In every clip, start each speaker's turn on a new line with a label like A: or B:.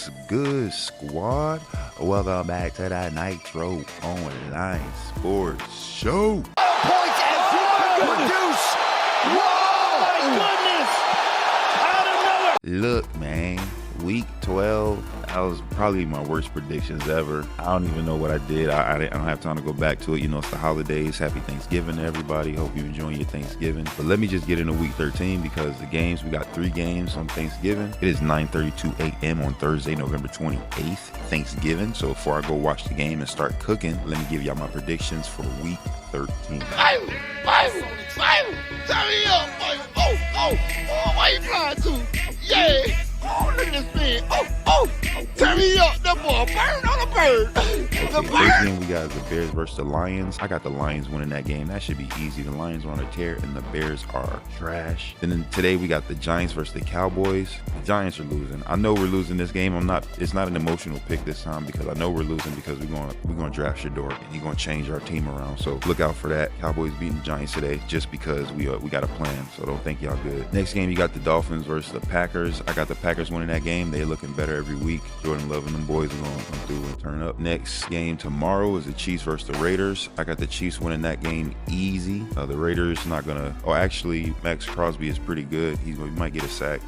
A: What's good, squad? Welcome back to the Nitro Online Sports Show.
B: Points as you can produce. Whoa! My goodness! Out of nowhere.
A: Look, man, week 12, that was probably my worst predictions ever. I don't even know what I did. I don't have time to go back to it. You know, it's the holidays. Happy Thanksgiving to everybody. Hope you're enjoying your Thanksgiving. But let me just get into week 13 because the games, we got 3 games on Thanksgiving. It is 9:32 a.m. on Thursday, November 28th, Thanksgiving. So before I go watch the game and start cooking, let me give y'all my predictions for week 13.
B: Bible! Turn me up, boy! Oh, where you flying to? Yeah! Oh, look at this man! Oh! Turn me up, that boy! Bird on a bird! The
A: First
B: bird!
A: game we got is the Bears versus the Lions. I got the Lions winning that game. That should be easy. The Lions are on a tear and the Bears are trash. Then today we got the Giants versus the Cowboys. The Giants are losing. I know we're losing this game. It's not an emotional pick this time because I know we're losing because we're going to draft Shador and he's going to change our team around. So look out for that. Cowboys beating the Giants today just because we got a plan. So don't think y'all good. Next game you got the Dolphins versus the Packers. I got the Packers winning that game. They're looking better every week. Jordan Love and them boys are going to come through and turn up. Next game tomorrow is the Chiefs versus the Raiders. I got the Chiefs winning that game easy. The Raiders not gonna. Oh, actually, Max Crosby is pretty good. He might get a sack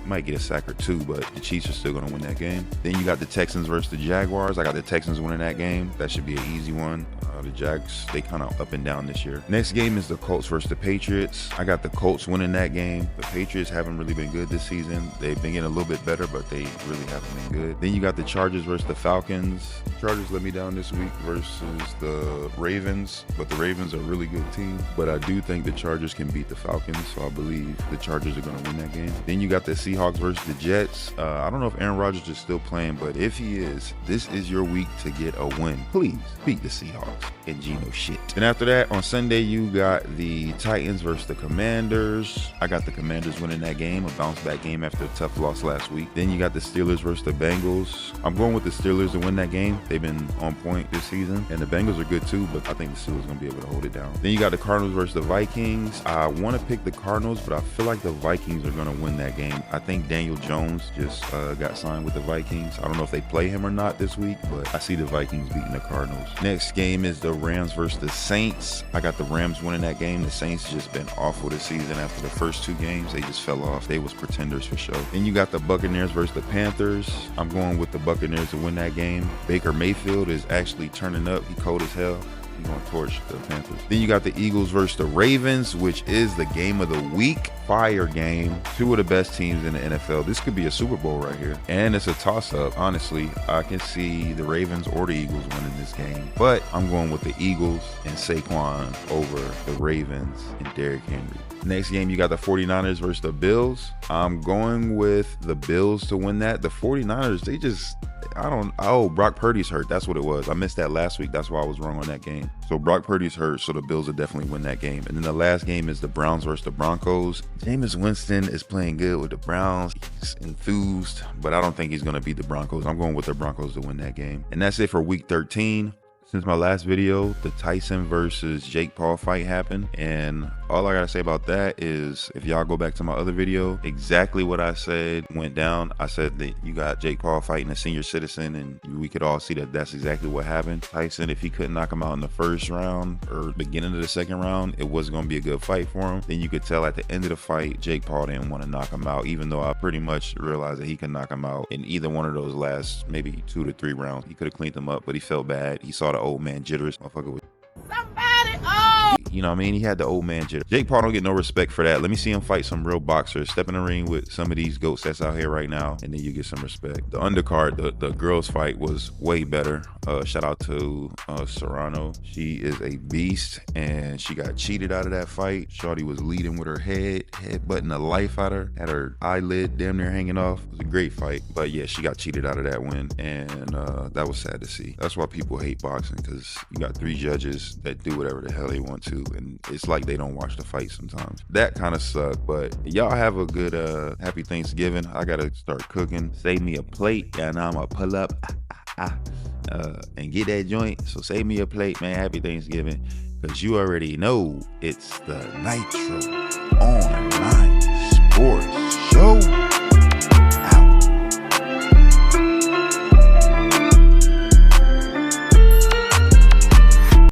A: or two, but the Chiefs are still gonna win that game. Then you got the Texans versus the Jaguars. I got the Texans winning that game. That should be an easy one. The Jags, they kind of up and down this year. Next game is the Colts versus the Patriots. I got the Colts winning that game. The Patriots haven't really been good this season. They've been getting a little bit better, but they really haven't been good. Then you got the Chargers versus the Falcons. Chargers let me down this week versus the Ravens, but the Ravens are a really good team. But I do think the Chargers can beat the Falcons, so I believe the Chargers are going to win that game. Then you got the Seahawks versus the Jets. I don't know if Aaron Rodgers is still playing, but if he is, this is your week to get a win. Please beat the Seahawks and Geno shit. And after that, on Sunday, you got the Titans versus the Commanders. I got the Commanders winning that game, a bounce back game after a tough loss last week. Then you got the Steelers versus the Bengals. I'm going with the Steelers to win that game. They've been on point this season, and the Bengals are good too, but I think the Steelers are going to be able to hold it down. Then you got the Cardinals versus the Vikings. I want to pick the Cardinals, but I feel like the Vikings are going to win that game. I think Daniel Jones just got signed with the Vikings. I don't know if they play him or not this week, but I see the Vikings beating the Cardinals. Next game is the Rams versus the Saints. I got the Rams winning that game. The Saints just been awful this season. After the first 2 games, they just fell off. They was pretenders for sure. Then you got the Buccaneers versus the Panthers. I'm going with the Buccaneers to win that game. Baker Mayfield is actually turning up. He cold as hell. He's going to torch the Panthers. Then you got the Eagles versus the Ravens, which is the game of the week. Fire game. 2 of the best teams in the NFL. This could be a Super Bowl right here. And it's a toss-up. Honestly, I can see the Ravens or the Eagles winning this game. But I'm going with the Eagles and Saquon over the Ravens and Derrick Henry. Next game, you got the 49ers versus the Bills. I'm going with the Bills to win that. The 49ers, they just... Brock Purdy's hurt. That's what it was. I missed that last week. That's why I was wrong on that game. So Brock Purdy's hurt, so the Bills will definitely win that game. And then the last game is the Browns versus the Broncos. Jameis Winston is playing good with the Browns. He's enthused, but I don't think he's going to beat the Broncos. I'm going with the Broncos to win that game. And that's it for week 13. Since my last video, the Tyson versus Jake Paul fight happened, and all I gotta say about that is if y'all go back to my other video, exactly what I said went down. I said that you got Jake Paul fighting a senior citizen, and we could all see that that's exactly what happened. Tyson, if he couldn't knock him out in the first round or beginning of the second round, it wasn't gonna be a good fight for him. Then you could tell at the end of the fight, Jake Paul didn't want to knock him out, even though I pretty much realized that he could knock him out in either one of those last maybe 2 to 3 rounds. He could have cleaned him up, but he felt bad. He saw the old man jitters. Motherfucker was
C: Somebody, oh!
A: You know what I mean? He had the old man jitter. Jake Paul don't get no respect for that. Let me see him fight some real boxers. Step in the ring with some of these goats that's out here right now, and then you get some respect. The undercard, the girls fight was way better. Shout out to Serrano. She is a beast, and she got cheated out of that fight. Shawty was leading with her headbutting the life out of her, had her eyelid damn near hanging off. It was a great fight, but yeah, she got cheated out of that win, and that was sad to see. That's why people hate boxing, because you got 3 judges that do whatever the hell they want to, and it's like they don't watch the fight sometimes. That kind of sucked, but y'all have a good happy Thanksgiving. I gotta start cooking. Save me a plate, and I'ma pull up and get that joint. So save me a plate, man. Happy Thanksgiving, because you already know it's the Nitro Online